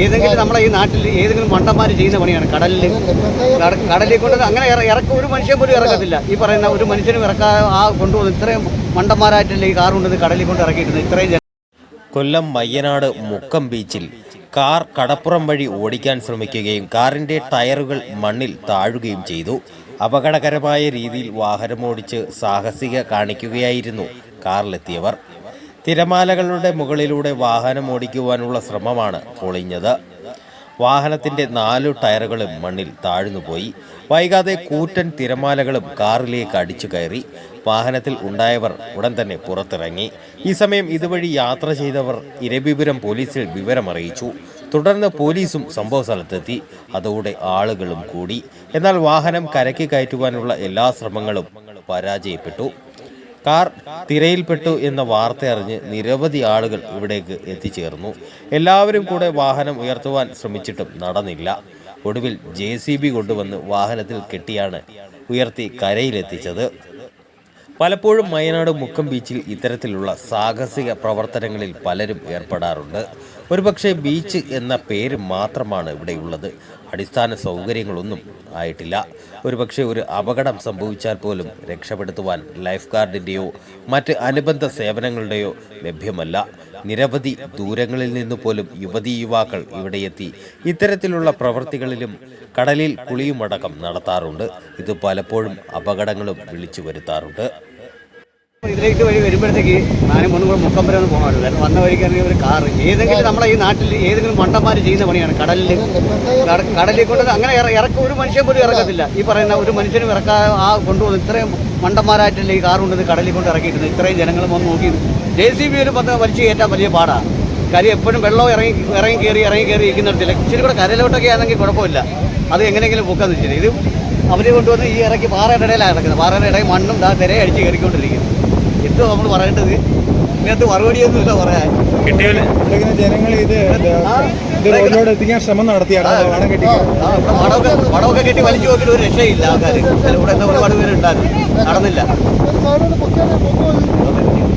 ഏതെങ്കിലും നമ്മളെ ഈ നാട്ടിൽ ഏതെങ്കിലും മണ്ടന്മാർ ചെയ്യുന്ന പണിയാണ് കടലിൽ കൊണ്ട് അങ്ങനെ ഇറക്കം ഒരു മനുഷ്യൻ പോലും ഇറക്കത്തില്ല. ഈ പറയുന്ന ഒരു മനുഷ്യനും കൊണ്ടുപോകുന്നു. ഇത്രയും മണ്ടന്മാരായിട്ടല്ലേ ഈ കാർ കൊണ്ടത് കടലിൽ കൊണ്ട് ഇറക്കിയിട്ടുണ്ട്. ഇത്രയും കൊല്ലം മയ്യനാട് മുക്കം ബീച്ചിൽ കാർ കടപ്പുറം വഴി ഓടിക്കാൻ ശ്രമിക്കുകയും കാറിന്റെ ടയറുകൾ മണ്ണിൽ താഴുകയും ചെയ്തു. അപകടകരമായ രീതിയിൽ വാഹനമോടിച്ച് സാഹസിക കാണിക്കുകയായിരുന്നു കാറിലെത്തിയവർ. തിരമാലകളുടെ മുകളിലൂടെ വാഹനം ഓടിക്കുവാനുള്ള ശ്രമമാണ് പൊളിഞ്ഞത്. വാഹനത്തിന്റെ 4 ടയറുകളും മണ്ണിൽ താഴ്ന്നുപോയി. വൈകാതെ കൂറ്റൻ തിരമാലകളും കാറിലേക്ക് അടിച്ചു കയറി. വാഹനത്തിൽ ഉണ്ടായവർ ഉടൻ തന്നെ പുറത്തിറങ്ങി. ഈ സമയം ഇതുവഴി യാത്ര ചെയ്തവർ ഇരവിപുരം പോലീസിൽ വിവരമറിയിച്ചു. തുടർന്ന് പോലീസും സംഭവ സ്ഥലത്തെത്തി. അതോടെ ആളുകളും കൂടി. എന്നാൽ വാഹനം കരയ്ക്ക് കയറ്റുവാനുള്ള എല്ലാ ശ്രമങ്ങളും പരാജയപ്പെട്ടു. കാർ തിരയിൽപ്പെട്ടു എന്ന വാർത്തയറിഞ്ഞ് നിരവധി ആളുകൾ ഇവിടേക്ക് എത്തിച്ചേർന്നു. എല്ലാവരും കൂടെ വാഹനം ഉയർത്തുവാൻ ശ്രമിച്ചിട്ടും നടന്നില്ല. ഒടുവിൽ JCB കൊണ്ടുവന്ന് വാഹനത്തിൽ കെട്ടിയാണ് ഉയർത്തി കരയിലെത്തിച്ചത്. പലപ്പോഴും മയ്യനാട് മുക്കം ബീച്ചിൽ ഇത്തരത്തിലുള്ള സാഹസിക പ്രവർത്തനങ്ങളിൽ പലരും ഏർപ്പെടാറുണ്ട്. ഒരുപക്ഷെ ബീച്ച് എന്ന പേര് മാത്രമാണ് ഇവിടെയുള്ളത്. അടിസ്ഥാന സൗകര്യങ്ങളൊന്നും ആയിട്ടില്ല. ഒരുപക്ഷെ ഒരു അപകടം സംഭവിച്ചാൽ പോലും രക്ഷപ്പെടുത്തുവാൻ ലൈഫ് ഗാർഡിൻ്റെയോ മറ്റ് അനുബന്ധ സേവനങ്ങളുടെയോ ലഭ്യമല്ല. നിരവധി ദൂരങ്ങളിൽ നിന്നു പോലും യുവതീ-യുവാക്കൾ ഇവിടെയെത്തി ഇത്തരത്തിലുള്ള പ്രവൃത്തികളിലും കടലിൽ കുളിയുമടക്കം നടത്താറുണ്ട്. ഇത് പലപ്പോഴും അപകടങ്ങളും വിളിച്ചു വരുത്താറുണ്ട്. ഇതിലേക്ക് വഴി വരുമ്പോഴത്തേക്ക് ഞാനും ഒന്നും കൂടെ മുക്കം വരെ ഒന്ന് പോകണമായിരുന്നു. വന്ന വഴിക്കാണെങ്കിൽ ഒരു കാർ ഏതെങ്കിലും നമ്മളെ ഈ നാട്ടിൽ ഏതെങ്കിലും മണ്ടന്മാർ ചെയ്യുന്ന പണിയാണ് കടലിൽ കൊണ്ട് അങ്ങനെ ഇറക്കം ഒരു മനുഷ്യൻ പോലും ഇറക്കത്തില്ല. ഈ പറയുന്ന ഒരു മനുഷ്യനും കൊണ്ടുപോകുന്നു. ഇത്രയും മണ്ടന്മാരായിട്ടല്ലേ ഈ കാർ കൊണ്ടത് കടലിൽ കൊണ്ട് ഇറക്കിയിട്ടുണ്ട്. ഇത്രയും ജനങ്ങളും വന്ന് നോക്കി JCB വലിച്ചു കയറ്റാൻ വലിയ പാടാണ്. കാര്യം എപ്പോഴും വെള്ളം ഇറങ്ങി കയറി ഇരിക്കുന്നിടത്തില്ല. ഇച്ചിരി കൂടെ കരയിലോട്ടൊക്കെ ആണെങ്കിൽ കുഴപ്പമില്ല. അത് എങ്ങനെയെങ്കിലും പൊക്കാന്ന് വെച്ചിട്ട് ഇത് അവർ കൊണ്ടുവന്ന് ഈ ഇറക്കി പാറയുടെ ഇടയിലാണ് കിടക്കുന്നത്. പാറയുടെ ഇടയിൽ മണ്ണും തിരയെ അടിച്ച് കയറിക്കൊണ്ടിരിക്കുന്നു. എന്തോ നമ്മൾ പറയേണ്ടത്? ഇതിനകത്ത് മറുപടിയൊന്നുമില്ല പറയാൻ. ജനങ്ങൾ എത്തിക്കാൻ ശ്രമം നടത്തിയാണ് വടമൊക്കെ കെട്ടി വലിച്ചു നോക്കിയിട്ട് ഒരു രക്ഷയില്ല. ആൾക്കാർ ഇവിടെ ഒരുപാട് പേരുണ്ടായിരുന്നു. നടന്നില്ല.